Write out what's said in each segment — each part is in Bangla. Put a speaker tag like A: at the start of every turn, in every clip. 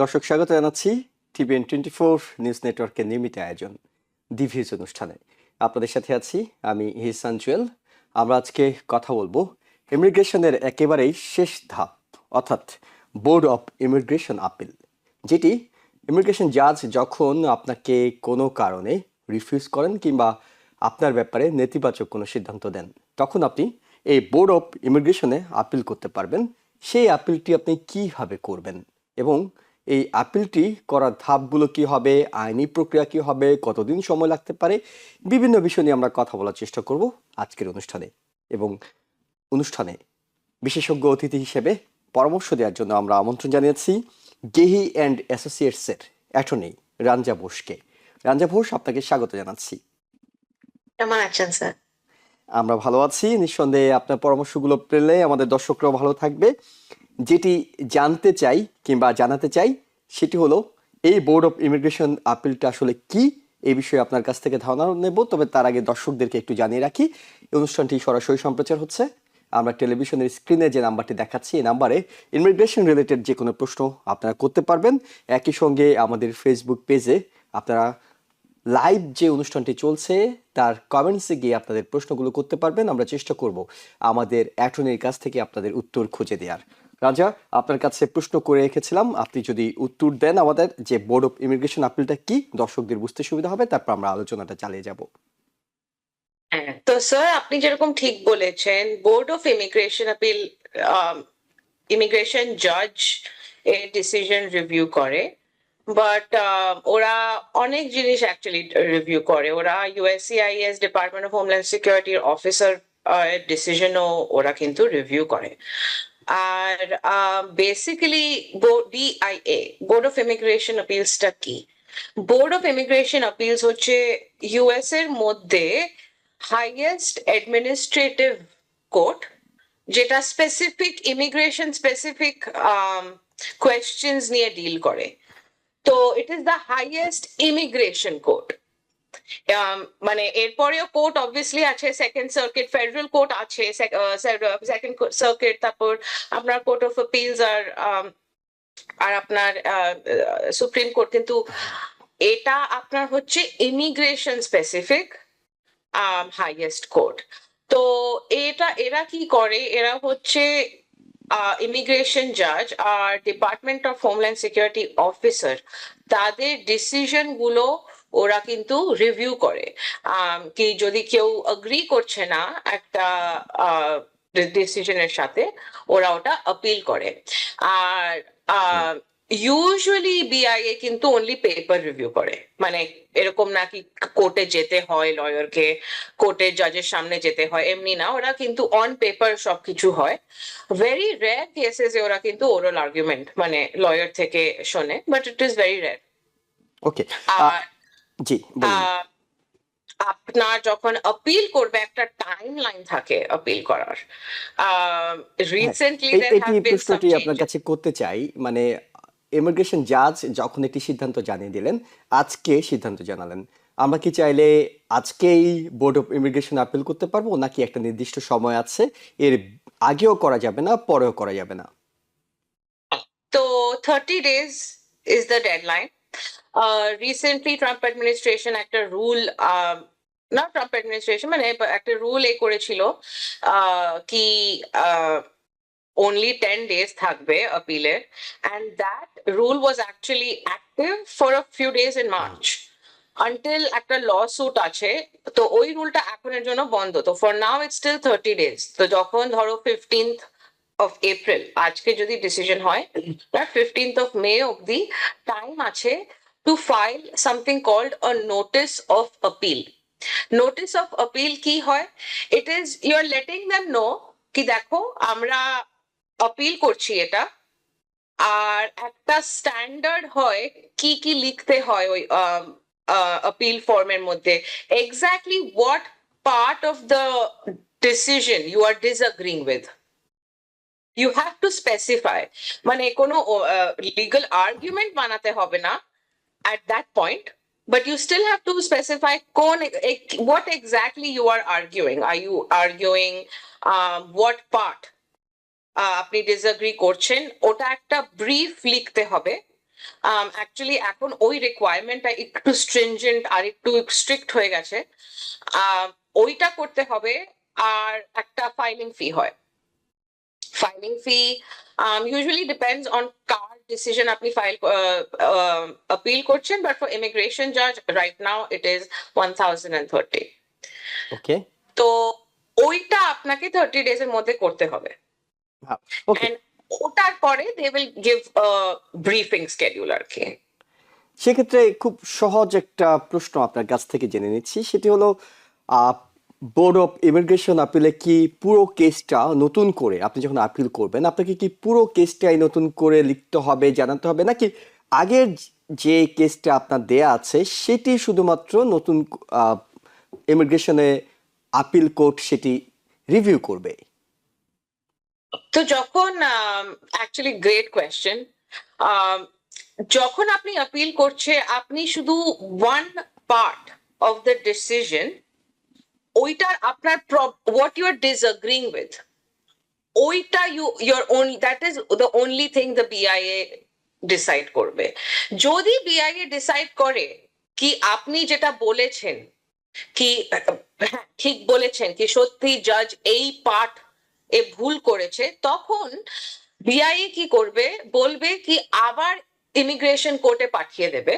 A: দর্শক স্বাগত জানাচ্ছি TVN24 নিউজ নেটওয়ার্কের নিয়মিত আয়োজন দি ভিউজ অনুষ্ঠানে। আপনাদের সাথে আছি আমি হিসান জুয়েল। আমরা আজকে কথা বলবো ইমিগ্রেশনের একেবারেই শেষ ধাপ, অর্থাৎ বোর্ড অফ ইমিগ্রেশন আপিল, যেটি ইমিগ্রেশন জাজ যখন আপনাকে কোনো কারণে রিফিউজ করেন কিংবা আপনার ব্যাপারে নেতিবাচক কোনো সিদ্ধান্ত দেন, তখন আপনি এই বোর্ড অফ ইমিগ্রেশনে আপিল করতে পারবেন। সেই আপিলটি আপনি কিভাবে করবেন এবং এই আপিলটি করার ধাপগুলো কি হবে, আইনি প্রক্রিয়া কি হবে, কতদিন সময় লাগতে পারে, বিভিন্ন বিষয় নিয়ে আমরা কথা বলার চেষ্টা করব আজকের অনুষ্ঠানে। এবং অনুষ্ঠানে বিশেষজ্ঞ অতিথি হিসেবে পরামর্শ দেওয়ার জন্য আমরা আমন্ত্রণ জানিয়েছি গেহি অ্যান্ড অ্যাসোসিয়েটসের অ্যাটর্নি রাঞ্জা বোসকে। রাঞ্জা বোস, আপনাকে স্বাগত জানাচ্ছি।
B: কেমন আছেন স্যার?
A: আমরা ভালো আছি। নিঃসন্দেহে আপনার পরামর্শগুলো পেলে আমাদের দর্শকরাও ভালো থাকবে। যেটি জানতে চাই কিংবা জানাতে চাই সেটি হলো এই বোর্ড অফ ইমিগ্রেশন আপিলটা আসলে কি, এই বিষয়ে আপনার কাছ থেকে ধারণা নেব। তবে তার আগে দর্শকদেরকে একটু জানিয়ে রাখি, এই অনুষ্ঠানটি সরাসরি সম্প্রচার হচ্ছে। আমরা টেলিভিশনের স্ক্রিনে যে নাম্বারটি দেখাচ্ছি, এই নাম্বারে ইমিগ্রেশন রিলেটেড যে কোনো প্রশ্ন আপনারা করতে পারবেন। একই সঙ্গে আমাদের ফেসবুক পেজে আপনারা লাইভ যে অনুষ্ঠানটি চলছে তার কমেন্টসে গিয়ে আপনাদের প্রশ্নগুলো করতে পারবেন। আমরা চেষ্টা করব আমাদের অ্যাটর্নির কাছ থেকে আপনাদের উত্তর খুঁজে দেওয়ার। রাজা, আপনার কাছে প্রশ্ন করে রেখেছিলাম, আপনি যদি উত্তর দেন আমাদের যে বোর্ড অফ ইমিগ্রেশন আপিলটা কি, দর্শকদের বুঝতে সুবিধা হবে, তারপর আমরা আলোচনাটা চালিয়ে যাব।
B: হ্যাঁ, তো স্যার আপনি যেরকম ঠিক বলেছেন, board of immigration appeal immigration জাজ এর ডিসিশন রিভিউ করে। বাট ওরা অনেক জিনিস অ্যাকচুয়ালি রিভিউ করে। ওরা ইউএসসিআইএস ডিপার্টমেন্ট অফ হোমল্যান্ড সিকিউরিটির অফিসার ডিসিশনও ওরা কিন্তু রিভিউ করে। আর basically BIA board of immigration আপিলসটা কি? বোর্ড অফ ইমিগ্রেশন আপিলস হচ্ছে ইউএস এর মধ্যে হাইয়েস্ট অ্যাডমিনিস্ট্রেটিভ কোর্ট, যেটা স্পেসিফিক ইমিগ্রেশন স্পেসিফিক কোয়েশ্চেন্স নিয়ে ডিল করে। তো it is the highest immigration court. মানে এরপরেও কোর্ট অবভিয়াসলি আছে, সেকেন্ড সার্কিট, ফেডারেল কোর্ট আছে, সেকেন্ড সার্কিট, তারপর আপনার কোর্ট অফ আপিলস আর আপনার সুপ্রিম কোর্ট। কিন্তু এটা আপনার হচ্ছে ইমিগ্রেশন স্পেসিফিক হাইয়েস্ট কোর্ট। তো এরা কি করে, এরা হচ্ছে ইমিগ্রেশন জাজ আর department of homeland security officer, তাদের ডিসিশন গুলো ওরা কিন্তু রিভিউ করে। কি যদি কেউ এগ্রি করছে না একটা ডিসিশনের সাথে, ওরা ওটা আপিল করে। আর ইউজুয়ালি বিআইএ কিন্তু অনলি পেপার রিভিউ করে, মানে এরকম না কি কোর্টে যেতে হয় লয়ারকে, কোর্টের জাজের সামনে যেতে হয়, এমনি না। ওরা কিন্তু অন পেপার সবকিছু হয়। ভেরি রেয়ার কেসেস ওরা কিন্তু ওরাল আর্গুমেন্ট মানে লয়ার থেকে শোনে, but it is very rare.
A: Okay,
B: আর
A: জি বলুন।
B: আপনার যখন আপিল করবে একটা টাইম লাইন থাকে আপিল করার।
A: হ্যাঁ,
B: রিসেন্টলি দেয়ার
A: এটি
B: হ্যাভ বিন সাম
A: প্রশ্নটি আপনার
B: চেঞ্জেস।
A: কাছে করতে চাই। মানে ইমিগ্রেশন জাজ যখন একটি সিদ্ধান্ত জানিয়ে দিলেন, আজকে সিদ্ধান্ত জানালেন, আমরা কি চাইলে আজকেই বোর্ড অফ ইমিগ্রেশন আপিল করতে পারবো, নাকি একটা নির্দিষ্ট সময় আছে, এর আগেও করা যাবে না, পরেও করা যাবে না?
B: তো 30 days is the deadline. Recently Trump administration একটা রুল, না ট্রাম্প অ্যাডমিনিস্ট্রেশন মানে একটা রুল করেছিল, কি only 10 days থাকবে আপিলের, and that rule was actually active for a few days in March until একটা lawsuit আছে। তো ওই রুলটা এখনের জন্য বন্ধ। তো for now it's still 30 days। তো যখন ধরো 15th of April আজকে যদি ডিসিশন হয়, 15th of May অব্দি টাইম আছে to file something called a notice of appeal. Notice of appeal কি হয়? It is you are letting them know কি দেখো আমরা আপিল করছি এটা। আর একটা স্ট্যান্ডার্ড হয় কি কি লিখতে হয় ওই আপিল ফর্মের মধ্যে, exactly what part of the decision you are disagreeing with, you have to specify. মানে কোনো লিগাল আর্গুমেন্ট বানাতে হবে না at that point, but you still have to specify what exactly you are arguing. Are you arguing what part আপনি ডিসএগ্রি করছেন? ওটা একটা ব্রিফ লিখতে হবে। অ্যাকচুয়ালি এখন ওই রিকোয়ারমেন্টটা একটু স্ট্রিনজেন্ট আর একটু স্ট্রিক্ট হয়ে গেছে। ওইটা করতে হবে। আর একটা ফাইলিং ফি হয়। Filing fee usually depends on car decision আপনি ফাইল আপিল করছেন, বাট ফর ইমিগ্রেশন জাজ রাইট নাও ইট ইজ 1030।
A: ওকে।
B: তো ওইটা আপনাকে 30 days এর মধ্যে করতে হবে।
A: ওকে,
B: And ওটার পরে they will give briefing schedule আর কি।
A: সেক্ষেত্রে খুব সহজ একটা প্রশ্ন আপনার কাছ থেকে জেনে নিচ্ছি, সেটি হলো বোর্ড অফ ইমিগ্রেশন আপিলে কি পুরো কেসটা নতুন করে আপনি যখন আপিল করবেন আপনাকে কি পুরো কেসটাই নতুন করে লিখতে হবে, জানাতে হবে, নাকি আগের যে কেসটা আপনার দেয়া আছে সেটি শুধুমাত্র নতুন ইমিগ্রেশনে আপিল কোর্ট সেটি রিভিউ করবে?
B: তো যখন অ্যাকচুয়ালি গ্রেট কোয়েশ্চেন, যখন আপনি আপিল করছে আপনি শুধু one part of the decision, ওইটার আপনার what you are disagreeing with, ওইটা your only, that is the only thing the BIA decide করবে। যদি বিআইএ ডিসাইড করে কি আপনি যেটা বলেছেন কি হ্যাঁ, ঠিক বলেছেন কি সত্যি জাজ এই পার্ট এ ভুল করেছে, তখন বিআইএ কি করবে, বলবে কি আবার ইমিগ্রেশন কোর্টে পাঠিয়ে দেবে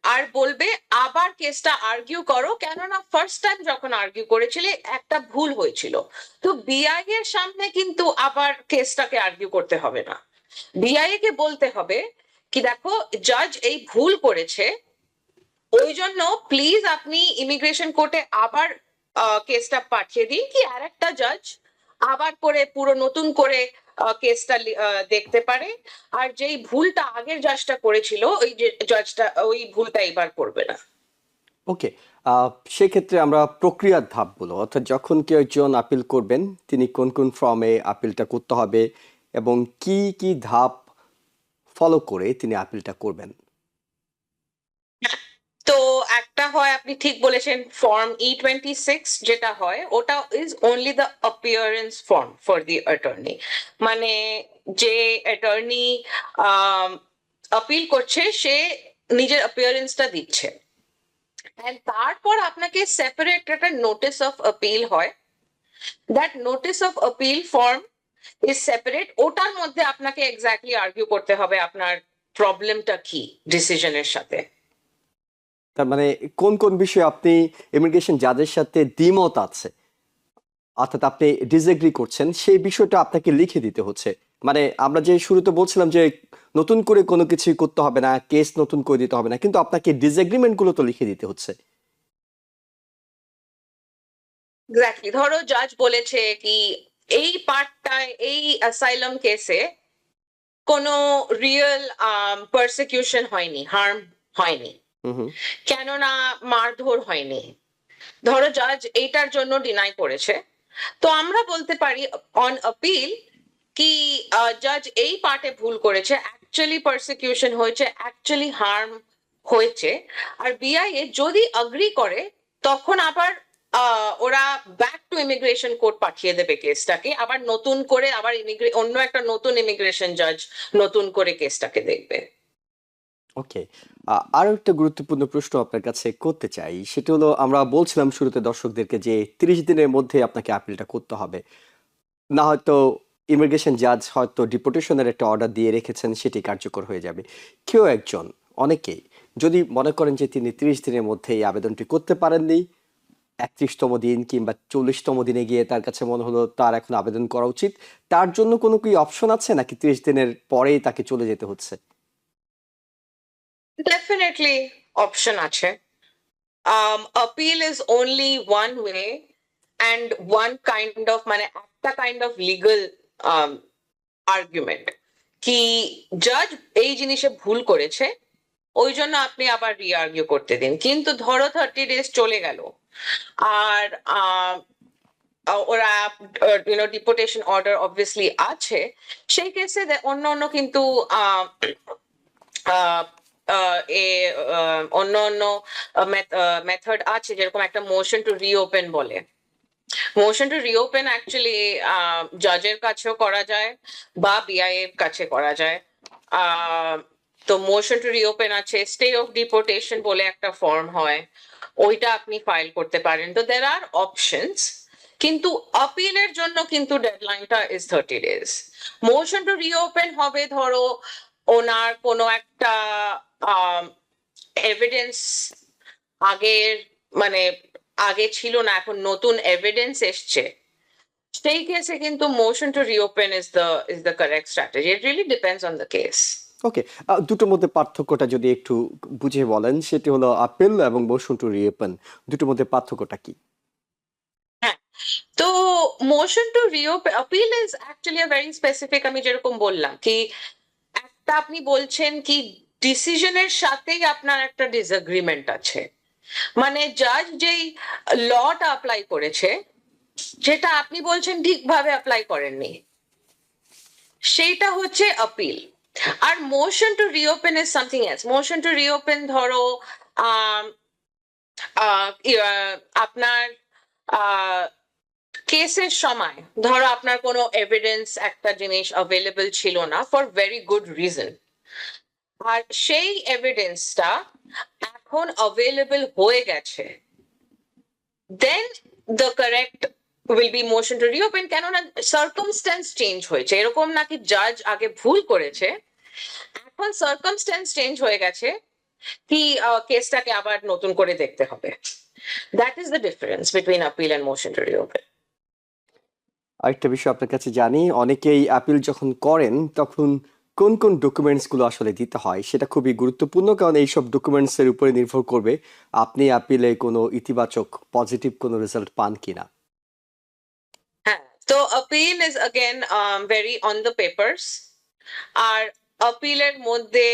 B: আর বলবে আবার কেসটা আর্গিউ করো, কেননা ফার্স্ট টাইম যখন আর্গিউ করেছিলে একটা ভুল হয়েছিল। তো বিআইএ এর সামনে কিন্তু আবার কেসটাকে আর্গিউ করতে হবে না। বিআইএ কে বলতে হবে কি দেখো জাজ এই ভুল করেছে, ওই জন্য প্লিজ আপনি ইমিগ্রেশন কোর্টে আবার কেসটা পাঠিয়ে দিন, কি আর একটা জাজ আবার করে পুরো নতুন করে কেসটা দেখতে পারে, আর যেই ভুলটা আগের জাজটা করেছিল ওই যে জাজটা ওই ভুলটা এবার করবে না।
A: ওকে, সেক্ষেত্রে আমরা প্রক্রিয়ার ধাপগুলো, অর্থাৎ যখন কেউ একজন আপিল করবেন তিনি কোন কোন ফর্মে আপিলটা করতে হবে এবং কি কি ধাপ ফলো করে তিনি আপিলটা করবেন?
B: তো একটা হয়, আপনি ঠিক বলেছেন, ফর্ম E26 যেটা হয় ওটা is only the appearance form for the attorney, মানে যে অ্যাটর্নি আপিল করছে সে নিজের অপিয়ারেন্সটা দিচ্ছে। And তারপর আপনাকে সেপারেট একটা নোটিস অফ আপিল হয়, that notice of appeal form is separate, ওটার মধ্যে আপনাকে এক্স্যাক্টলি আর্গিউ করতে হবে আপনার প্রবলেমটা কি ডিসিশনের সাথে।
A: তার মানে কোন কোন বিষয়ে আপনি ইমিগ্রেশন জাজের সাথে দ্বিমত আছে, অর্থাৎ আপনি ডিসএগ্রি করছেন, সেই বিষয়টা আপনাকে লিখে দিতে হচ্ছে। মানে আমরা যে শুরুতে বলছিলাম যে নতুন করে কোনো কিছু করতে হবে না, কেস নতুন করে দিতে হবে না, কিন্তু আপনাকে ডিসএগ্রিমেন্ট গুলো তো লিখে দিতে হচ্ছে।
B: এক্স্যাক্টলি, ধরো জাজ বলেছে কি এই পার্টটায় এই অ্যাসাইলাম কেসে কোনো রিয়েল পারসিকিউশন হয়নি, হার্ম হয়নি,
A: হুম হুম।
B: কেননা মারধর হয়নি, ধরো জাজ এইটার জন্য ডিনাই করেছে। তো আমরা বলতে পারি অন আপিল কি জাজ এই পার্টে ভুল করেছে, অ্যাকচুয়ালি পারসিকিউশন হয়েছে, অ্যাকচুয়ালি হার্ম হয়েছে। আর বিআইএ যদি অ্যাগ্রি করে তখন আবার ওরা ব্যাক টু ইমিগ্রেশন কোর্ট পাঠিয়ে দেবে কেসটাকে, আবার নতুন করে আবার অন্য একটা নতুন ইমিগ্রেশন জাজ নতুন করে কেসটাকে দেখবে।
A: ওকে, আরো একটা গুরুত্বপূর্ণ প্রশ্ন আপনার কাছে করতে চাই, সেটা হলো আমরা বলছিলাম শুরুতে দর্শকদেরকে যে 30 দিনের মধ্যে আপনাকে আপিলটা করতে হবে, না হয়তো ইমিগ্রেশন জাজ হয়তো ডিপোর্টেশনের একটা অর্ডার দিয়ে রেখেছেন, সেটি কার্যকর হয়ে যাবে। কেউ একজন, অনেকেই যদি মনে করেন যে তিনি 30 দিনের মধ্যে এই আবেদনটি করতে পারেননি, 31তম দিন কিংবা 40তম দিনে গিয়ে তার কাছে মনে হলো তার এখন আবেদন করা উচিত, তার জন্য কোনো কি অপশন আছে নাকি 30 দিনের পরেই তাকে চলে যেতে হচ্ছে?
B: ডেফিনেটলি অপশন আছে। appeal is only one way and one kind of মানে একটা কাইন্ড অফ লিগাল আর্গুমেন্ট কি জাজ এই জিনিসে ভুল করেছে, ওই জন্য আপনি আবার রিআর্গিউ করতে দিন। কিন্তু ধরো 30 days চলে গেল আর ওরা ডিপোর্টেশন অর্ডার অবভিয়াসলি আছে, সেই কেসে অন্য অন্য কিন্তু অন্য অন্য মেথড আছে, যেরকম একটা মোশন টু রিওপেন বলে। মোশন টু রিওপেন অ্যাকচুয়ালি জাজের কাছেও করা যায় বা বিআইএ কাছে করা যায়। তো মোশন টু রিওপেন আছে, স্টে অফ ডিপোর্টেশন বলে একটা ফর্ম হয়, ওইটা আপনি ফাইল করতে পারেন। তো দের আর অপশনস, কিন্তু আপিলের জন্য কিন্তু ডেডলাইনটা is 30 days। Motion to reopen হবে ধরো ওনার কোনো একটা এভিডেন্স আগের, মানে আগে ছিল না, এখন নতুন এভিডেন্স এসছে, সেই কেসে কিন্তু motion to reopen is the correct strategy. It really depends on the case.
A: Okay, দুটোর মধ্যে পার্থক্যটা যদি একটু বুঝিয়ে বলেন, সেটি হলো আপিল এবং মোশন টু রিওপেন, দুটোর মধ্যে পার্থক্যটা কি?
B: হ্যাঁ, তো motion to reopen, appeal is actually a very specific. আমি যেরকম বললাম কি, একটা আপনি বলছেন কি ডিসিশনের সাথেই আপনার একটা ডিসএগ্রিমেন্ট আছে, মানে জাজ যেই লটা অ্যাপ্লাই করেছে যেটা আপনি বলছেন ঠিকভাবে অ্যাপ্লাই করেননি, সেইটা হচ্ছে আপিল। আর motion to reopen is something else. Motion to reopen ধরো আম, আপনার কেসের সময় ধরো আপনার কোনো এভিডেন্স একটা জিনিস অ্যাভেলেবল ছিল না ফর ভেরি গুড রিজন, আর সেই এভিডেন্সটা এখন অ্যাভেলেবল হয়ে গেছে, then the correct will be motion to reopen. কেননা সার্কামস্ট্যান্স চেঞ্জ হয়েছে, এরকম নাকি জাজ আগে ভুল করেছে, এখন সার্কামস্ট্যান্স চেঞ্জ হয়ে গেছে কি কেসটাকে আবার নতুন করে দেখতে হবে। That is the difference between appeal and motion to reopen.
A: আরেকটা বিষয় আপনার কাছে জানি, অনেকেই আপিল যখন করেন তখন কোন কোন ডকুমেন্টস গুলো আসলে দিতে হয় সেটা খুবই গুরুত্বপূর্ণ, কারণ এইসব ডকুমেন্টস এর উপরে নির্ভর করবে আপনি আপিলে কোনো ইতিবাচক পজিটিভ কোনো রেজাল্ট পান কিনা।
B: হ্যাঁ, তো appeal is again very on the papers. আর আপিলের মধ্যে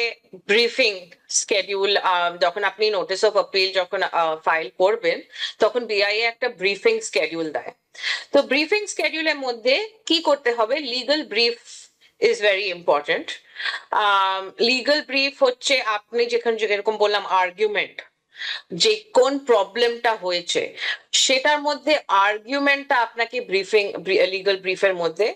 B: ব্রিফিং স্কেডিউল, যখন আপনি নোটিস অফ আপিল যখন ফাইল করবেন তখন বিআইএ একটা ব্রিফিং স্কেডিউল দেয়। তো ব্রিফিং স্কেডিউলের মধ্যে কি করতে হবে, legal brief is very important. Legal brief হচ্ছে আপনি যেরকম বললাম আর্গুমেন্ট, যে কোন প্রবলেমটা হয়েছে সেটার মধ্যে আর্গুমেন্টটা আপনাকে লিগ্যাল ব্রিফের মধ্যে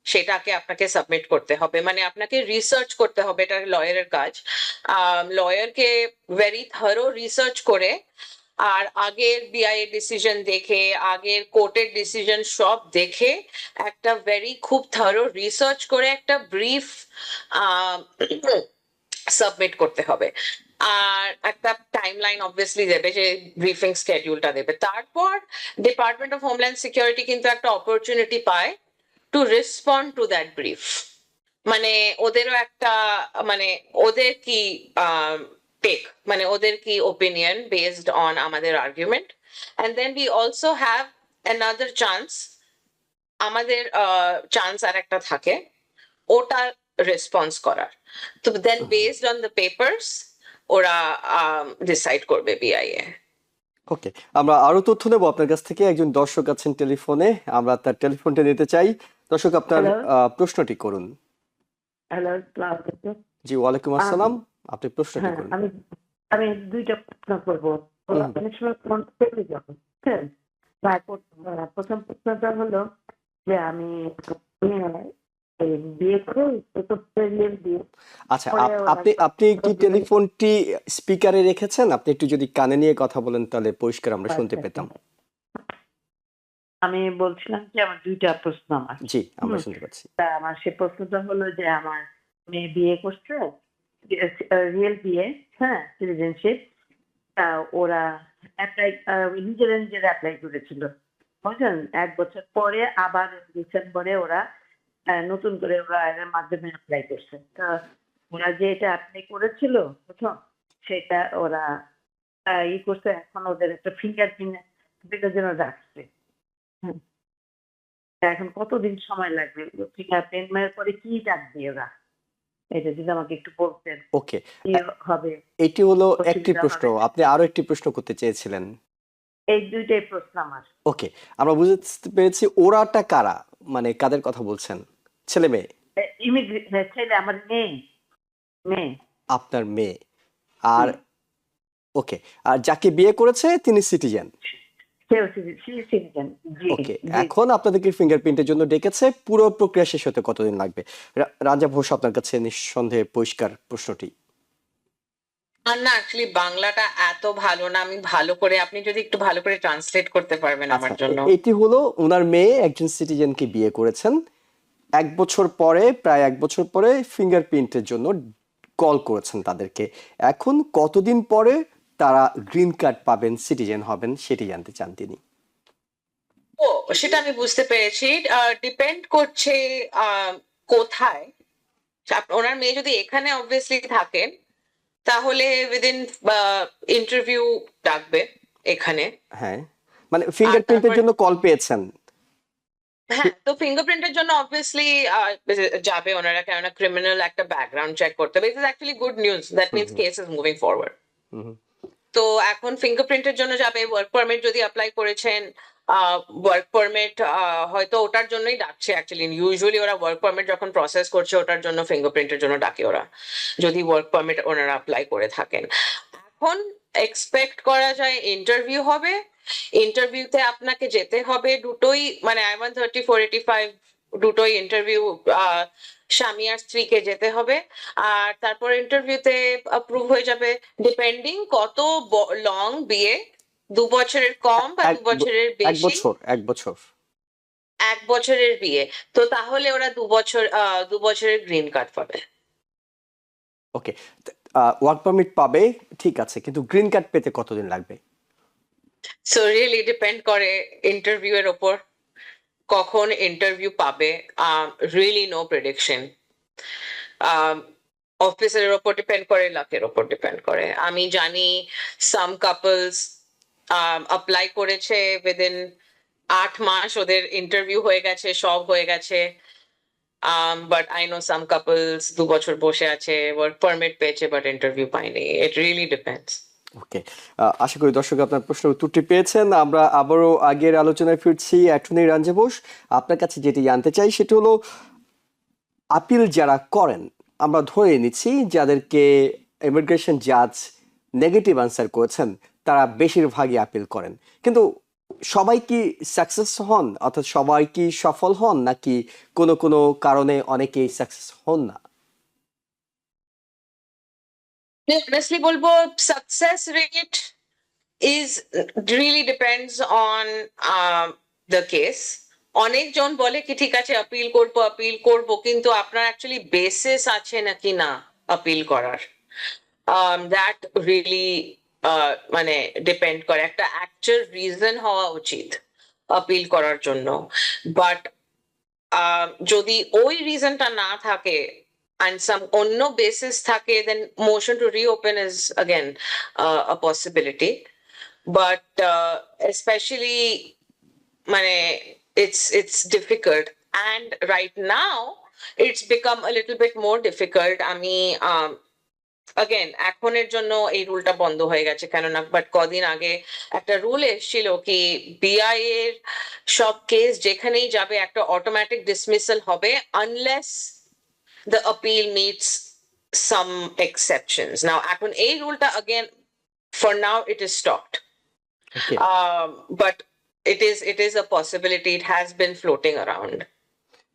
B: সেটাকে আপনাকে সাবমিট করতে হবে, মানে আপনাকে রিসার্চ করতে হবে, এটা লয়ারের কাজ। লয়ারকে ভেরি থারো রিসার্চ করে আর আগের বিআইএ ডিসিশন দেখে, আগের কোর্টের ডিসিশন সব দেখে, একটা খুব থারো রিসার্চ করে একটা ব্রিফ সাবমিট করতে হবে। আর একটা টাইমলাইন অবভিয়াসলি দেবে, যে ব্রিফিং স্কেডিউলটা দেবে। তারপর ডিপার্টমেন্ট অফ হোমল্যান্ড সিকিউরিটি কিন্তু একটা অপরচুনিটি পায় two respond to that brief. মানে ওদেরও একটা, মানে ওদের কি টেক, মানে ওদের কি ওপিনিয়ন বেসড অন আমাদের argument, and then we also have another chance, আমাদের চান্স আর একটা থাকে ওটা রেসপন্স করার। তো then based on the papers ওরা ডিসাইড করবে বিআইএ।
A: ওকে, আমরা আরো তথ্য নেব আপনার কাছ থেকে। একজন দর্শক আছেন টেলিফোনে, আমরা তার টেলিফোনটা নিতে চাই। দর্শক, আপনার
C: হ্যালো
A: প্রশ্নটি করুন।
C: হ্যালো আসসালামু আলাইকুম।
A: জি, ওয়ালাইকুম আসসালাম, আপনি প্রশ্নটি
C: হ্যাঁ,
A: করুন।
C: আমি আমি দুইটা প্রশ্ন করবো।
A: হুম।
C: অনেক সময় ফোন পেলে যখন, বুঝছেন? তারপর প্রথম প্রশ্নটা হলো যে আমি বিয়ে করে বিয়ে
A: আচ্ছা,
C: পরে
A: আপনি আপনি কি টেলিফোনটি স্পিকারে রেখেছেন? আপনি একটু যদি কানে নিয়ে কথা বলেন তাহলে পরিষ্কার আমরা শুনতে পেতাম।
C: আমি বলছিলাম যে আমার দুইটা প্রশ্ন আমার।
A: জি, আমরা শুনতে পাচ্ছি।
C: তা আমার সে প্রশ্নটা হলো যে আমার মেয়ে বিয়ে করছে, রিয়েল বিয়ে, হ্যাঁ, সিটিজেনশিপ। তা ওরা অ্যাপ্লাই নিজেরা অ্যাপ্লাই করেছিল, বুঝলেন? 1 বছর পরে আবার ডিসেম্বরে ওরা নতুন করে ওরা এর মাধ্যমে অ্যাপ্লাই করছে। তা ওরা যে এটা অ্যাপ্লাই করেছিল প্রথম, সেটা ওরা করছে, এখন ওদের একটা ফিঙ্গারপ্রিন্টের জন্য রাখছে। হুম। তা এখন কতদিন সময় লাগবে ফিঙ্গারপ্রিন্ট মারার পরে কি ডাকবে ওরা? এটা যদি আমাকে একটু বলতেন
A: ওকে,
C: কি হবে।
A: এটি হলো একটি
C: অসুবিধা
A: প্রশ্ন,
C: হবে।
A: আপনি আরো একটি প্রশ্ন করতে চেয়েছিলেন।
C: এই দুইটাই প্রশ্ন আমার।
A: ওকে, আমরা বুঝতে পেরেছি। ওরাটা কারা, মানে কাদের কথা বলছেন? ছেলে মেয়ে?
C: ছেলে আমার মেয়ে মেয়ে
A: আপনার মেয়ে। আর ওকে, আর যাকে বিয়ে করেছে তিনি সিটিজেন।
C: সেও সিটিজেন। জি
A: ওকে,
C: জি।
A: এখন আপনাদেরকে ফিঙ্গারপ্রিন্টের জন্য ডেকেছে, পুরো প্রক্রিয়া শেষ হতে কতদিন লাগবে? রাজা ঘোষ, আপনার কাছে নিঃসন্দেহে পরিষ্কার প্রশ্নটি।
B: আর না অ্যাকচুয়ালি বাংলাটা এত ভালো না, আমি ভালো করে, আপনি যদি একটু ভালো করে ট্রান্সলেট করতে পারবেন
A: আচ্ছা,
B: আমার জন্য।
A: এটি হলো ওনার মেয়ে একজন সিটিজেনকে বিয়ে করেছেন, 1 বছর পরে, প্রায় 1 বছর পরে ফিঙ্গারপ্রিন্টের জন্য কল করেছেন তাদেরকে। এখন কতদিন পরে তারা গ্রিন কার্ড পাবেন, সিটিজেন হবেন, সেটি জানতে চান তিনি।
B: ও, সেটা আমি বুঝতে পেরেছি। ডিপেন্ড করছে কোথায়। ওনার মেয়ে যদি এখানে অবভিয়াসলি থাকেন তাহলে উইদিন ইন্টারভিউ ডাকবে এখানে।
A: হ্যাঁ, মানে
B: আর
A: ফিঙ্গারপ্রিন্টের
B: তারপর
A: জন্য কল পেয়েছেন।
B: হ্যাঁ, তো ফিঙ্গারপ্রিন্টের জন্য অবভিয়াসলি যাবে ওনারা, কেননা ক্রিমিনাল একটা ব্যাকগ্রাউন্ড চেক করতে হবে। It is actually good news, that
A: hmm
B: means
A: hmm
B: case is moving forward.
A: Hmm hmm.
B: তো এখন ফিঙ্গারপ্রিন্টের জন্য যাবে, ওয়ার্ক পারমিট যদি অ্যাপ্লাই করেছেন, ওয়ার্ক পারমিট হয়তো ওটার জন্যই ডাকছে অ্যাকচুয়ালি। ইউজুয়ালি ওরা ওয়ার্ক পারমিট যখন প্রসেস করছে ওটার জন্য ফিঙ্গারপ্রিন্টের জন্য ডাকে ওরা, যদি ওয়ার্ক পারমিট ওনারা অ্যাপ্লাই করে থাকেন। এখন এক্সপেক্ট করা যায় ইন্টারভিউ হবে। ইন্টারভিউতে আপনাকে যেতে হবে দুটোই, মানে I-130, 485 দুটোই ইন্টারভিউ, স্বামী আর স্ত্রীকে যেতে হবে। আর তারপর ইন্টারভিউতে অ্যাপ্রুভ হয়ে যাবে, ডিপেন্ডিং কত লং বিয়ে, 2 বছরের কম বা
A: এক
B: 2 বছরের
A: এক
B: বেশি।
A: বছর, 1 বছর।
B: 1 বছরের বিয়ে, তো তাহলে ওরা 2 বছর, 2 বছরের গ্রিন কার্ড পাবে।
A: ওকে, ওয়ার্ক পারমিট পাবে, ঠিক আছে, কিন্তু গ্রিন কার্ড পেতে কতদিন লাগবে?
B: সো রিয়েলি ডিপেন্ড করে ইন্টারভিউ এর ওপর, কখন ইন্টারভিউ পাবে। Really no prediction. অফিসের ওপর ডিপেন্ড করে, লাকের ওপর ডিপেন্ড করে। আমি জানি সাম কাপলস অ্যাপ্লাই করেছে, উইদিন 8 মাস ওদের ইন্টারভিউ হয়ে গেছে, সব হয়ে গেছে। But I know some couples 2 বছর বসে আছে, ওয়ার্ক পারমিট পেয়েছে বাট ইন্টারভিউ পায়নি। ইট রিয়েলি ডিপেন্ডস।
A: ওকে, আশা করি দর্শক আপনার প্রশ্নের উত্তরটি পেয়েছেন। আমরা আবারও আগের আলোচনায় ফিরছি। অ্যাটর্নি রাঞ্জে বোস, আপনার কাছে যেটি জানতে চাই সেটা হলো, আপিল যারা করেন, আমরা ধরে নিচ্ছি যাদেরকে ইমিগ্রেশন জাজ নেগেটিভ আনসার করেছেন, তারা বেশিরভাগই আপিল করেন, কিন্তু সবাই কি সাকসেস হন, অর্থাৎ সবাই কি সফল হন, নাকি কোনো কোনো কারণে অনেকেই সাকসেস হন না?
B: অনেস্টলি বলবো, success rate is really depends on the case. অনেকজন বলে কি ঠিক আছে আপিল করব, কিন্তু আপনার অ্যাকচুয়ালি বেসিস আছে নাকি না আপিল করার, দ্যাট রিয়েলি মানে ডিপেন্ড করে। একটা অ্যাকচুয়াল রিজন হওয়া উচিত আপিল করার জন্য। বাট যদি ওই রিজনটা না থাকে and some অন্য basis থাকে, then motion to reopen is again a possibility. But especially মানে it's difficult, and right now it's become a little bit more difficult. আমি again এখনের জন্য এই রুলটা বন্ধ হয়ে গেছে, কেননা বাট কদিন আগে একটা রুল এসেছিল কি বিআই এর সব কেস যেখানেই যাবে একটা অটোমেটিক ডিসমিসাল হবে unless the appeal meets some exceptions. Now এখন এই রুলটা again for now it is stopped.
A: Okay,
B: But it is a possibility. It has been floating around.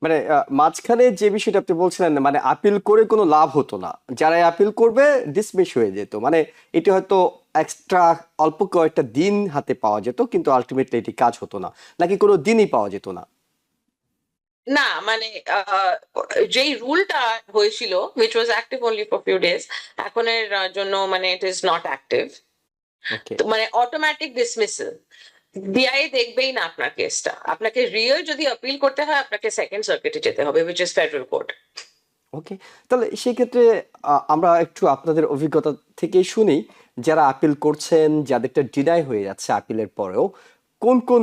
A: মানে মাঝখানে যে বিষয়টা আপনি বলছিলেন, মানে আপিল করে কোনো লাভ হতো না, যারা আপিল করবে ডিসমিস হয়ে যেত, মানে এটি হয়তো এক্সট্রা অল্প কয়েকটা দিন হাতে পাওয়া যেত, কিন্তু আলটিমেটলি এটি কাজ হতো না, নাকি কোনো দিনই পাওয়া যেত না?
B: না মানে যেই রুলটা হয়েছিল which was active only for few days, এখনের জন্য মানে it is not active.
A: ওকে,
B: তো মানে অটোমেটিক ডিসমিসাল, বিআই দেখবেই না আপনার কেসটা। আপনাকে রিয়েল যদি আপিল করতে হয় আপনাকে সেকেন্ড সার্কিটে যেতে হবে, which is ফেডারেল কোর্ট।
A: ওকে, তাহলে সেই ক্ষেত্রে আমরা একটু আপনাদের অভিজ্ঞতা থেকে শুনি, যারা আপিল করছেন, যাদেরটা ডিনাই হয়ে যাচ্ছে আপিলের পরেও, কোন কোন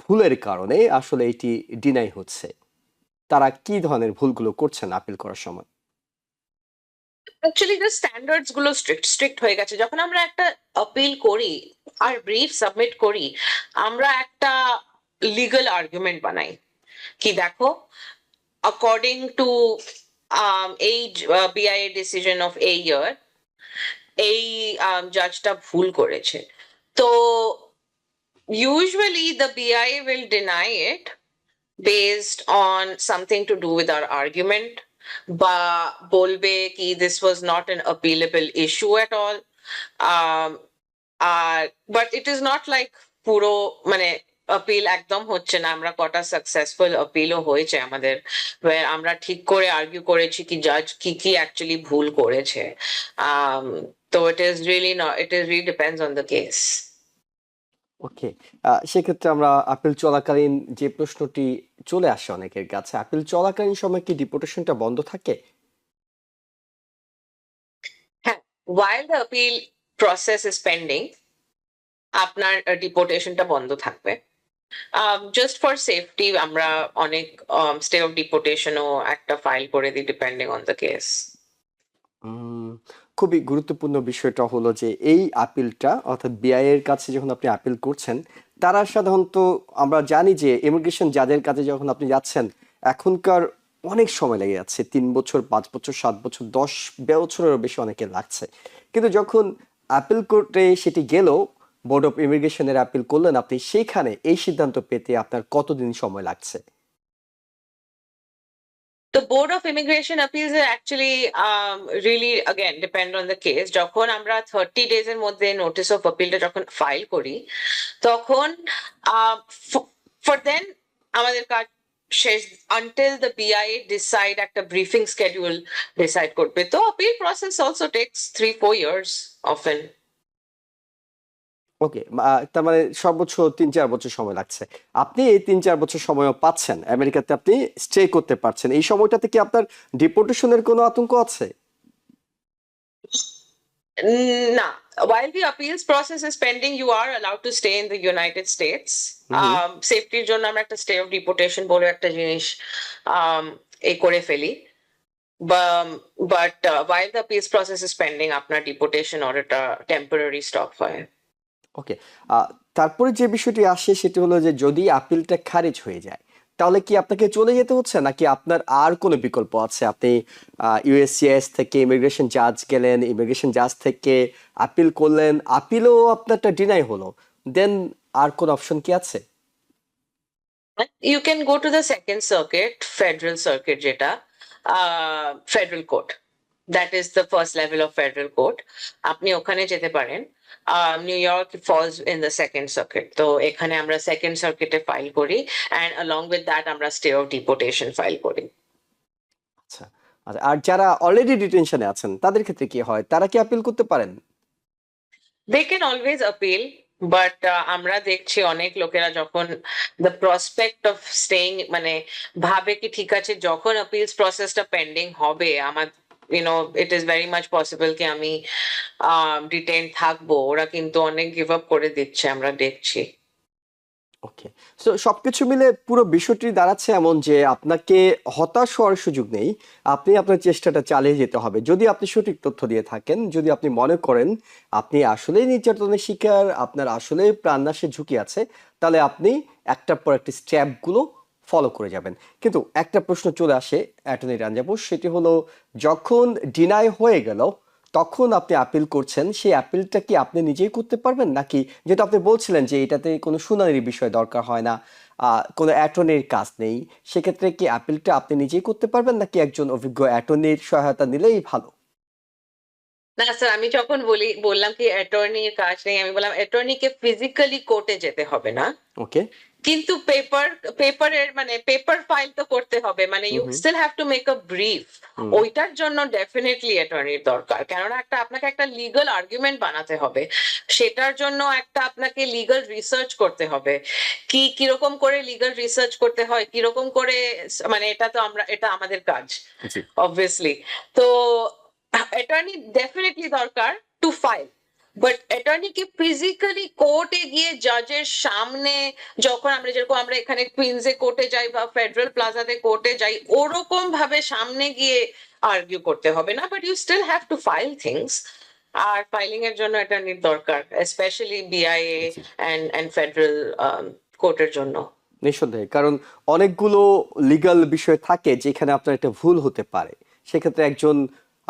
A: ভুলের কারণে আসলে এটি ডিনাই হচ্ছে, তারা কি ধরনের ভুলগুলো করছেন আপিল করার সময়?
B: অ্যাকচুয়ালি দ্য স্ট্যান্ডার্ডস গুলো স্ট্রিক্ট হয়ে গেছে। যখন আমরা একটা আপিল করি আর ব্রিফ সাবমিট করি, আমরা একটা লিগ্যাল আর্গুমেন্ট বানাই কি দেখো অ্যাকর্ডিং টু এই বিআইএ ডিসিশন অফ এই ইয়ার এই জাজটা ভুল করেছে। তো usually the BIA will deny it based on something to do with our argument, বা বলবে কি this was not an appealable issue at all, um আর but it is not like পুরো মানে আপিল একদম হচ্ছে না। আমরা কটা সাকসেসফুল আপিলও হয়েছে আমাদের, where আমরা ঠিক করে আর্গিউ করেছি কি জাজ কি কি অ্যাকচুয়ালি ভুল করেছে। um তো it is really not, it is really depends on the case.
A: Okay, সেক্ষেত্রে আমরা আপিল চলাকালীন যে প্রশ্নটি চলে আসে অনেকের কাছে, আপিল চলাকালীন সময় কি ডিপোর্টেশনটা বন্ধ থাকে?
B: হ্যাঁ, while the appeal process is pending আপনার ডিপোর্টেশনটা বন্ধ থাকবে। জাস্ট ফর সেফটি আমরা অনেক স্টে অফ ডিপোর্টেশনও একটা ফাইল করে দিই ডিপেন্ডিং অন দ্য কেস।
A: উম, খুবই গুরুত্বপূর্ণ বিষয়টা হলো যে এই আপিলটা অর্থাৎ বিআই এর কাছে যখন আপনি আপিল করছেন, তারা সাধারণত আমরা জানি যে ইমিগ্রেশন যাদের কাছে যখন আপনি যাচ্ছেন এখনকার অনেক সময় লেগে যাচ্ছে, 3 বছর, 5 বছর, 7 বছর, 10 বছরেরও বেশি অনেকে লাগছে। কিন্তু যখন আপিল কোর্টে সেটি গেল, বোর্ড অফ ইমিগ্রেশনের আপিল করলেন আপনি, সেইখানে এই সিদ্ধান্ত পেতে আপনার কতদিন সময় লাগছে?
B: The Board of Immigration Appeals are actually really again depend on the case. যখন আমরা 30 days এর মধ্যে নোটিস অফ আপিলটা যখন ফাইল করি তখন ফর দেন আমাদের কাজ শেষ until the BIA decide একটা ব্রিফিং schedule decide করবে। তো appeal process also takes 3-4 years often.
A: ওকে, তার মানে সর্বোচ্চ 3-4 বছর সময় লাগছে। আপনি এই 3-4 বছর সময়ও পাচ্ছেন, আমেরিকাতে আপনি স্টে করতে পারছেন, এই সময়টাতে কি আপনার ডিপোর্টেশনের কোনো আতঙ্ক আছে?
B: না, while the appeals process is pending, you are allowed to stay in the United States.
A: হুম।
B: সেফটির জন্য আমরা একটা স্টে অফ ডিপোর্টেশন বলে একটা জিনিস এ করে ফেলি। But while the appeals process is pending, আপনার ডিপোর্টেশন অর্ডারটা টেম্পোরারি স্টপ হয়।
A: ওকে, তারপরে যে বিষয়টি আসে সেটি হলো যে যদি আপিলটা খারিজ হয়ে যায় তাহলে কি আপনাকে চলে যেতে হচ্ছে নাকি আপনার আর কোনো বিকল্প আছে? আপনি ইউএসসিএস থেকে ইমিগ্রেশন জাজ গেলেন, ইমিগ্রেশন জাজ থেকে আপিল করলেন, আপিলও আপনারটা ডিনাই হলো, দেন আর কোন অপশন কি আছে?
B: You can go to the second circuit, federal circuit যেটা federal court. That is the first level of federal court. আপনি ওখানে যেতে পারেন। New York falls in the second circuit. তো এখানে আমরা second circuit এ ফাইল করি and along with that আমরা stay of deportation ফাইল করি।
A: আচ্ছা, আচ্ছা, আর যারা অলরেডি ডিটেনশনে আছেন তাদের ক্ষেত্রে কি হয়, তারা কি আপিল করতে পারেন?
B: They can always appeal, but আমরা দেখছি অনেক লোকেরা যখন the prospect of staying মানে ভাবে কি ঠিক আছে যখন appeals processটা pending হবে আমার it is very much possible কি আমি ডিটেইন থাকবো, ওরা কিন্তু অনেক গিভ আপ করে দিচ্ছে আমরা দেখছি।
A: ওকে, সো সবকিছু মিলে পুরো বিষয়টি দাঁড়াচ্ছে এমন যে আপনাকে হতাশ হওয়ার সুযোগ নেই, আপনি আপনার চেষ্টাটা চালিয়ে যেতে হবে। যদি আপনি সঠিক তথ্য দিয়ে থাকেন, যদি আপনি মনে করেন আপনি আসলেই নির্যাতনের শিকার, আপনার আসলে প্রাণনাশের ঝুঁকি আছে, তাহলে আপনি একটার পর একটি স্টেপগুলো ফলো করে যাবেন। কিন্তু একটা প্রশ্ন চলে আসে অ্যাটর্নি রাঞ্জাবু, সেটি হলো যখন ডিনাই হয়ে গেল তখন আপনি আপিল করছেন, সেই আপিলটা কি আপনি নিজেই করতে পারবেন নাকি, যেটা আপনি বলছিলেন যে এটাতে কোনো শুনানির বিষয় দরকার হয় না, কোনো অ্যাটর্নির কাজ নেই, সেক্ষেত্রে কি আপিলটা আপনি নিজেই করতে পারবেন নাকি একজন অভিজ্ঞ অ্যাটর্নির সহায়তা নিলেই ভালো?
B: না স্যার, আমি যখন বললাম কি অ্যাটর্নির কাজ নেই, আমি বললাম অ্যাটর্নিকে ফিজিক্যালি কোর্টে যেতে হবে না,
A: ওকে।
B: কিন্তু পেপারের মানে পেপার ফাইল তো করতে হবে, মানে you
A: hmm.
B: Still have to make a brief.
A: Hmm.
B: ওইটার জন্য ডেফিনেটলি অ্যাটর্নির দরকার, কেননা আপনাকে একটা লিগ্যাল আর্গুমেন্ট বানাতে হবে, সেটার জন্য আপনাকে লিগ্যাল রিসার্চ করতে হবে, কিরকম করে লিগ্যাল রিসার্চ করতে হয়, কিরকম করে মানে এটা আমাদের কাজ
A: জি।
B: অবভিয়াসলি। তো অ্যাটর্নি ডেফিনেটলি দরকার টু ফাইল, বাট অ্যাটর্নিকে ফিজিক্যালি কোর্টে গিয়ে জাজের সামনে, যখন যেরকম আমরা এখানে কুইন্সে কোর্টে যাই বা ফেডারেল প্লাজাতে কোর্টে যাই, ওরকম ভাবে সামনে গিয়ে আর্গিউ করতে হবে না, but you still have to file things. আর ফাইলিং এর জন্য অ্যাটর্নির দরকার, স্পেশালি বিআইএ
A: জি।
B: এন্ড ফেডারেল কোর্টের জন্য।
A: নিঃসন্দেহে, কারণ অনেকগুলো লিগ্যাল বিষয় থাকে যেখানে আপনার একটা ভুল হতে পারে, সেক্ষেত্রে একজন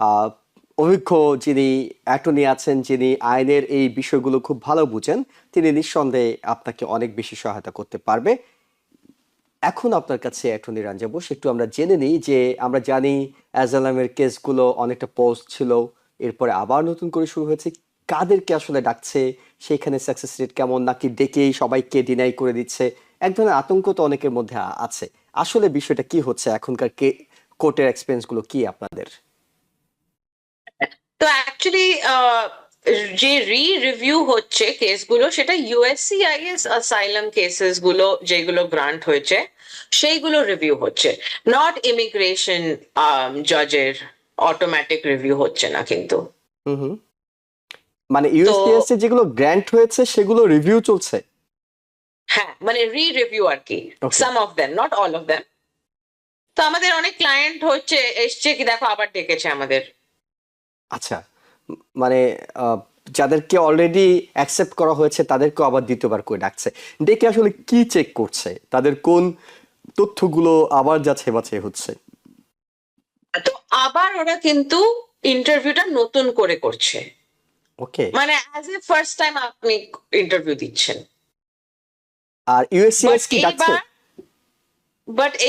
A: আহ, অভিজ্ঞ যিনি অ্যাটর্নি আছেন, যিনি আইনের এই বিষয়গুলো খুব ভালো বুঝেন, তিনি নিঃসন্দেহে আপনাকে অনেক বেশি সহায়তা করতে পারবে। এখন আপনার কাছে অ্যাটর্নি রাঞ্জাবু, একটু আমরা জেনে নিই যে আমরা জানি অ্যাজালামের কেসগুলো অনেকটা পজ ছিল, এরপরে আবার নতুন করে শুরু হয়েছে, কাদেরকে আসলে ডাকছে, সেখানে সাকসেস রেট কেমন, নাকি ডেকেই সবাইকে ডিনাই করে দিচ্ছে? এক ধরনের আতঙ্ক তো অনেকের মধ্যে আছে। আসলে বিষয়টা কি হচ্ছে এখনকার কোর্টের এক্সপেরিয়েন্স গুলো কি আপনাদের?
B: তো অ্যাকচুয়ালি যে রিভিউ হচ্ছে কেসগুলো সেটা ইউএসসিআইএস অ্যাসাইলাম কেসেস গুলো যেগুলো গ্রান্ট হয়েছে সেইগুলো রিভিউ হচ্ছে, নট ইমিগ্রেশন জজের অটোমেটিক রিভিউ হচ্ছে না কিন্তু।
A: হুম হুম। মানে
B: তো
A: ইউএসসিএস এ যেগুলো গ্র্যান্ট হয়েছে সেগুলো রিভিউ চলছে?
B: হ্যাঁ, মানে রিভিউ আর কি,
A: okay.
B: Some of them, not all of them. তো আমাদের অনেক ক্লায়েন্ট হচ্ছে এসছে কি দেখো আবার ডেকেছে আমাদের।
A: আচ্ছা, মানে আহ, যাদেরকে অলরেডি অ্যাকসেপ্ট করা হয়েছে তাদেরকেও আবার দ্বিতীয়বার করে ডাকছে। ডেকে আসলে কি চেক করছে, তাদের কোন তথ্যগুলো আবার যাচাই বাছাই হচ্ছে?
B: তো আবার ওরা কিন্তু ইন্টারভিউটা নতুন করে করছে,
A: ওকে।
B: মানে অ্যাজ এ ফার্স্ট টাইম আপনি ইন্টারভিউ দিচ্ছেন।
A: আর
B: বাট
A: ইউএসসিএস কি ডাকছে?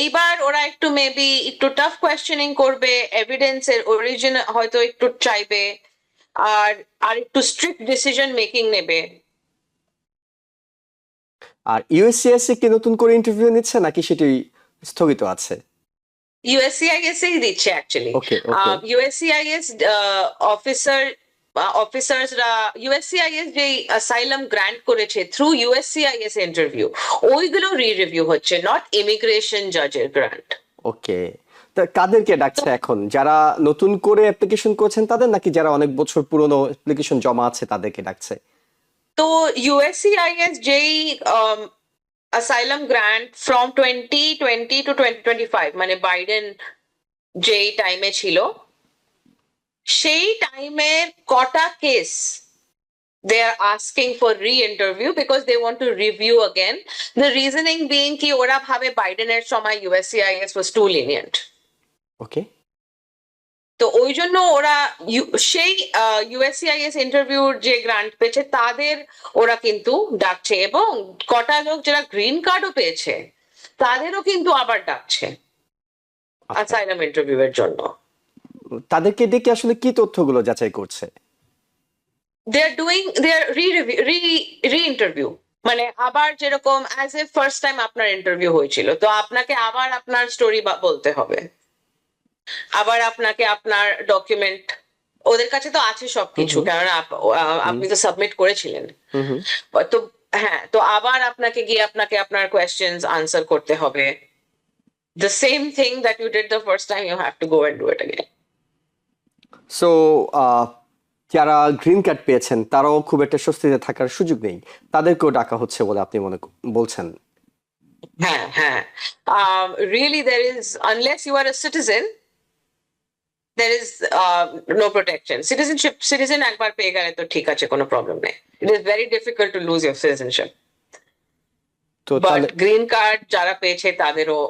B: এইবার ওরা একটু মেবি একটু টাফ কোয়েশ্চেনিং করবে, এভিডেন্সের অরিজিন হয়তো একটু চাইবে, আর আর একটু স্ট্রিক্ট ডিসিশন মেকিং নেবে।
A: আর ইউএসসিএস কি নতুন করে ইন্টারভিউ নিচ্ছে নাকি সেটি স্থগিত আছে?
B: ইউএসসিআইএস এই দিচ্ছে অ্যাকচুয়ালি।
A: ওকে ওকে।
B: ইউএসসিআইএস অফিসার্সরা, ইউএসসিআইএস যে অ্যাসাইলাম গ্র্যান্ট করেছে থ্রু ইউএসসিআইএস ইন্টারভিউ, ওইগুলো রিভিউ হচ্ছে, নট ইমিগ্রেশন জজের গ্র্যান্ট।
A: ওকে। তা কাদেরকে ডাকছে এখন? যারা নতুন করে অ্যাপ্লিকেশন করেছেন তাদের, নাকি যারা অনেক বছর পুরনো অ্যাপ্লিকেশন জমা আছে তাদেরকে ডাকছে?
B: তো ইউএসসিআইএস যেই অ্যাসাইলাম গ্র্যান্ট ফ্রম 2020 টু 2025, মানে বাইডেন যেই টাইমে ছিল সেই টাইমের কটা case they are asking for re-interview because they want to review again. The reasoning being ki ora bhabe Bidener সময় USCIS was too lenient.
A: ওকে।
B: তো ওই জন্য ওরা সেই ইউএসসিআইএস ইন্টারভিউর যে গ্রান্ট পেয়েছে তাদের ওরা কিন্তু ডাকছে, এবং কটা লোক যারা গ্রিন কার্ডও পেয়েছে তাদেরও কিন্তু আবার ডাকছে
A: আচ্ছা,
B: অ্যাসাইলাম ইন্টারভিউ এর জন্য।
A: তাদেরকে ডেকে আসলে কি তথ্যগুলো যাচাই করছে?
B: they are doing their re-interview, মানে আবার যেরকম অ্যাজ এ ফার্স্ট টাইম আপনার ইন্টারভিউ হয়েছিল তো আপনাকে আবার আপনার স্টোরি বলতে হবে, আবার আপনাকে আপনার ডকুমেন্ট, ওদের কাছে তো আছে সবকিছু, কারণ আপনি তো সাবমিট করেছিলেন।
A: হুম হুম।
B: তো হ্যাঁ, তো আবার আপনাকে গিয়ে আপনাকে আপনার কোয়েশ্চেন্স আনসার করতে হবে, the same thing that you did the first time, you have to go and do it again.
A: So যারা গ্রিন কার্ড পেয়েছেন তারাও খুব একটা স্বস্তিতে থাকার সুযোগ নেই, তাদেরকেও ডাকা হচ্ছে বলে আপনি বলছেন?
B: হ্যাঁ হ্যাঁ, really there is, unless you are a citizen, there is no protection. Citizen একবার পেয়ে গেলে তো ঠিক আছে, কোনো প্রবলেম নেই। It is very difficult to lose your citizenship.
A: তো
B: But
A: তাহলে
B: green card যারা পেয়েছে তাদেরও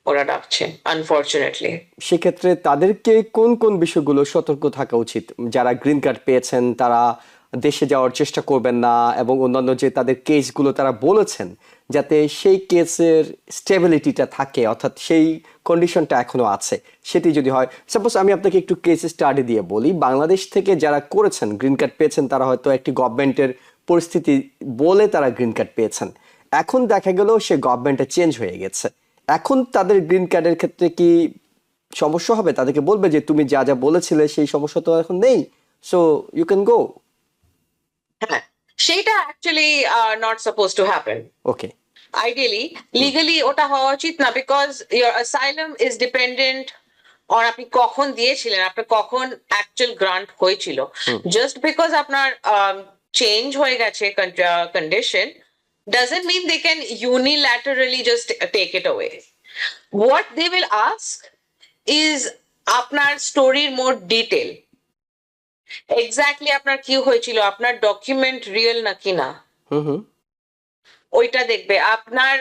B: ওরা ডাকছে আনফরচুনেটলি।
A: সেক্ষেত্রে তাদেরকে কোন কোন বিষয়গুলো সতর্ক থাকা উচিত? যারা গ্রিন কার্ড পেয়েছেন তারা দেশে যাওয়ার চেষ্টা করবেন না, এবং অন্যান্য যে তাদের কেসগুলো তারা বলেছেন যাতে সেই কেসের স্টেবিলিটিটা থাকে, অর্থাৎ সেই কন্ডিশনটা এখনো আছে, সেটি যদি হয়। সাপোজ আমি আপনাকে একটু কেস স্টাডি দিয়ে বলি, বাংলাদেশ থেকে যারা করেছেন গ্রিন কার্ড পেয়েছেন তারা হয়তো একটি গভর্নমেন্টের পরিস্থিতি বলে তারা গ্রিন কার্ড পেয়েছেন, এখন দেখা গেল সে গভর্নমেন্টে চেঞ্জ হয়ে গেছে, এখন তাদের গ্রিন কার্ডের ক্ষেত্রে কি সমস্যা হবে? তাদেরকে বলবে যে তুমি যা যা বলেছিলে সেই সমস্যা তো এখন নেই, সো ইউ ক্যান গো?
B: হ্যাঁ, সেইটা actually not suppose to happen.
A: Okay.
B: Ideally legally ওটা হওয়া উচিত না, because your asylum is dependent on আপনি কখন দিয়েছিলেন, আপনার কখন অ্যাকচুয়াল গ্রান্ট হয়েছিল। জাস্ট বিকজ আপনার চেঞ্জ হয়ে গেছে condition doesn't mean they can unilaterally just take it away. What they will ask is আপনার স্টোরির মোর ডিটেল, এক্স্যাক্টলি আপনার কি হয়েছিল, আপনার ডকুমেন্ট রিয়েল নাকি না,
A: হুম হুম।
B: ওইটা দেখবে। আপনার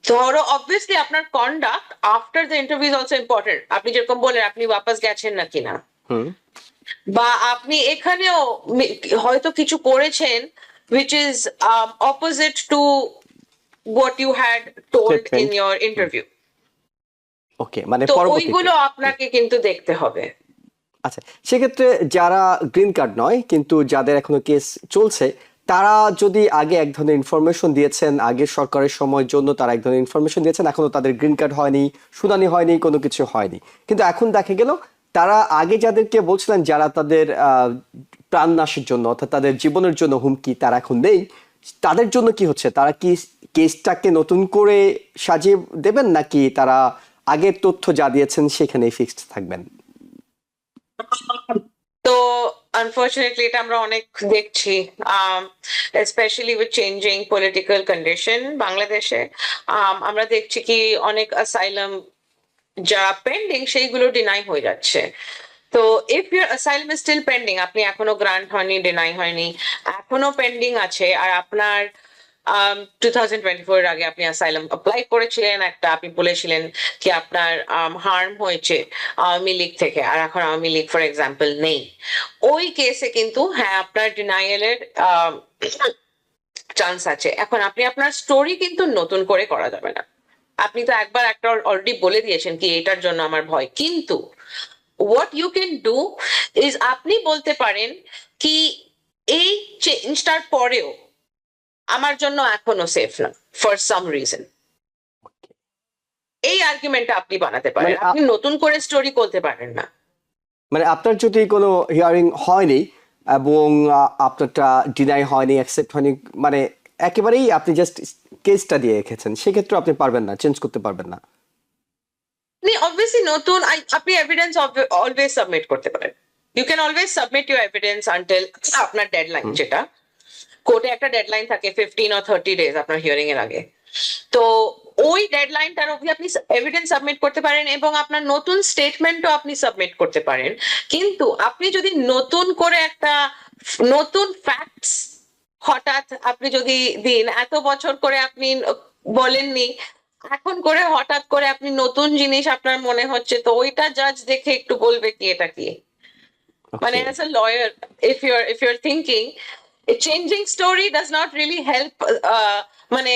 B: ধরো অবভিয়াসলি আপনার conduct after the interview is also important, আপনি যেরকম বলেন আপনি ওয়াপাস গেছেন নাকি না,
A: হুম।
B: বা আপনি এখানেও হয়তো কিছু করেছেন which is opposite to what you had told in
A: Statement.
B: your interview.
A: ওকে, মানে
B: তো
A: পরবর্তীতে।
B: ওইগুলো আপনাকে কিন্তু দেখতে হবে।
A: আচ্ছা, সেক্ষেত্রে যারা গ্রিন কার্ড নয় কিন্তু যাদের এখনো কেস চলছে, তারা যদি আগে এক ধরনের ইনফরমেশন দিয়েছেন, আগের সরকারের সময়ের জন্য তারা এক ধরনের ইনফরমেশন দিয়েছেন, এখনো তাদের গ্রিন কার্ড হয়নি, শুনানি হয়নি, কোনো কিছু হয়নি, কিন্তু এখন দেখা গেল তারা আগে যাদেরকে বলছিলেন যারা তাদের প্রাণনাশের জন্য অর্থাৎ তাদের জীবনের জন্য হুমকি, তারা এখন নেই, তাদের জন্য কি হচ্ছে? তারা কি কেসটাকে নতুন করে সাজিয়ে দেবেন নাকি তারা আগের তথ্য যা দিয়েছেন সেখানেই ফিক্সড থাকবেন?
B: তো আনফর্চুনেটলি এটা আমরা অনেক দেখছি, specially with changing political condition বাংলাদেশে। আমরা দেখছি কি অনেক অ্যাসাইলাম যা পেন্ডিং সেইগুলো ডিনাই হয়ে যাচ্ছে। তো if your asylum is still pending, আপনি এখনো গ্রান্ট হয়নি, ডিনাই হয়নি, এখনো পেন্ডিং আছে, আর আপনার 2024 এর আগে আপনি অ্যাসাইলাম অ্যাপ্লাই করেছিলেন, একটা আপনি বলেছিলেন কি আপনার হার্ম হয়েছে আওয়ামী লীগ থেকে, আর এখন আওয়ামী লীগ ফর এক্সাম্পল নেই, ওই কেসে কিন্তু হ্যাঁ আপনার ডিনাইয়ালের চান্স আছে। এখন আপনি আপনার স্টোরি কিন্তু নতুন করে করা যাবে না। আপনি তো একবার একটা অলরেডি বলে দিয়েছেন কি এটার জন্য আমার ভয়, কিন্তু what you can do is আপনি বলতে পারেন কি এই চেঞ্জটার পরেও আমার জন্য এখনো সেফ না ফর সাম রিজন। এই আর্গুমেন্টটা আপনি বানাতে পারেন,
A: মানে
B: আপনি নতুন করে স্টোরি করতে পারেন না।
A: মানে আপনার যদি কোনো হিয়ারিং হয়নি এবং আপনারটা ডিনাই হয়নি, অ্যাকসেপ্ট হয়নি, মানে একেবারেই আপনি জাস্ট কেসটা দিয়ে রেখেছেন, সেক্ষেত্রে আপনি পারবেন না, চেঞ্জ করতে পারবেন না।
B: অবভিয়াসলি নতুন আপনি এভিডেন্স অলওয়েজ সাবমিট করতে পারেন। You can always submit your evidence until আপনার ডেডলাইন, যেটা কোর্টে একটা ডেডলাইন থাকে 15 or 30 ডেজ আপনার হিয়ারিং এর আগে। তো ওই ডেডলাইনটার অবধি আপনি এভিডেন্স সাবমিট করতে পারেন এবং আপনার নতুন স্টেটমেন্টও আপনি সাবমিট করতে পারেন। কিন্তু আপনি যদি নতুন করে একটা নতুন ফ্যাক্টস হঠাৎ আপনি যদি দিন, এত বছর করে আপনি বলেননি, এখন করে হঠাৎ করে আপনি নতুন জিনিস আপনার মনে হচ্ছে, তো ওইটা জাজ দেখে একটু বলবে কি এটা কি। মানে as a lawyer, if you're thinking a changing story does not really help, মানে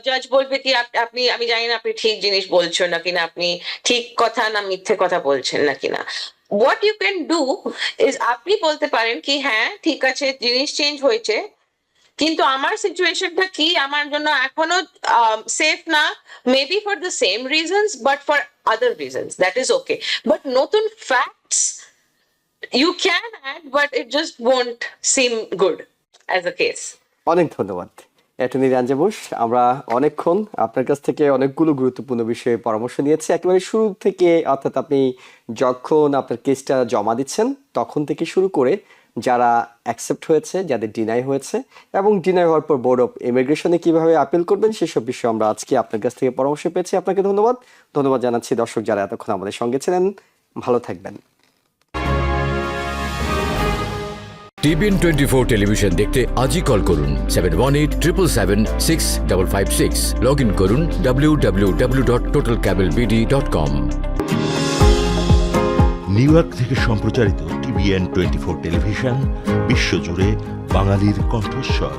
B: জাজ বলবে কি আপনি, আমি জানি না আপনি ঠিক জিনিস বলছেন না কিনা, আপনি ঠিক কথা না মিথ্যে কথা বলছেন না কিনা। what you can do is আপনি বলতে পারেন কি হ্যাঁ ঠিক আছে জিনিস চেঞ্জ হয়েছে, কিন্তু আমার সিচুয়েশনটা কি আমার জন্য এখনো সেফ না, maybe for the same reasons but for other reasons, that is okay. But নতুন facts you can add, but it just won't seem good as a case.
A: অনেক ধন্যবাদ অ্যাটর্নি রাঞ্জা বোস। আমরা অনেকক্ষণ আপনার কাছ থেকে অনেকগুলো গুরুত্বপূর্ণ বিষয়ে পরামর্শ নিয়েছি, একেবারে শুরু থেকে, অর্থাৎ আপনি যখন আপনার কেসটা জমা দিচ্ছেন তখন থেকে শুরু করে যারা অ্যাকসেপ্ট হয়েছে, যাদের ডিনাই হয়েছে, এবং ডিনাই হওয়ার পর বোর্ড অফ ইমিগ্রেশনে কিভাবে আপিল করবেন সেসব বিষয়ে আমরা আজকে আপনার কাছ থেকে পরামর্শ পেয়েছি। আপনাকে ধন্যবাদ জানাচ্ছি দর্শক যারা এতক্ষণ আমাদের সঙ্গে ছিলেন। ভালো থাকবেন।
D: টিবিএন 24 টেলিভিশন দেখতে আজই কল করুন 7187776556। লগ ইন করুন www.totalcablebd.com।
E: নিউ ইয়র্ক থেকে সম্প্রচারিত টিবিএন 24 টেলিভিশন বিশ্বজুড়ে বাঙালির কণ্ঠস্বর।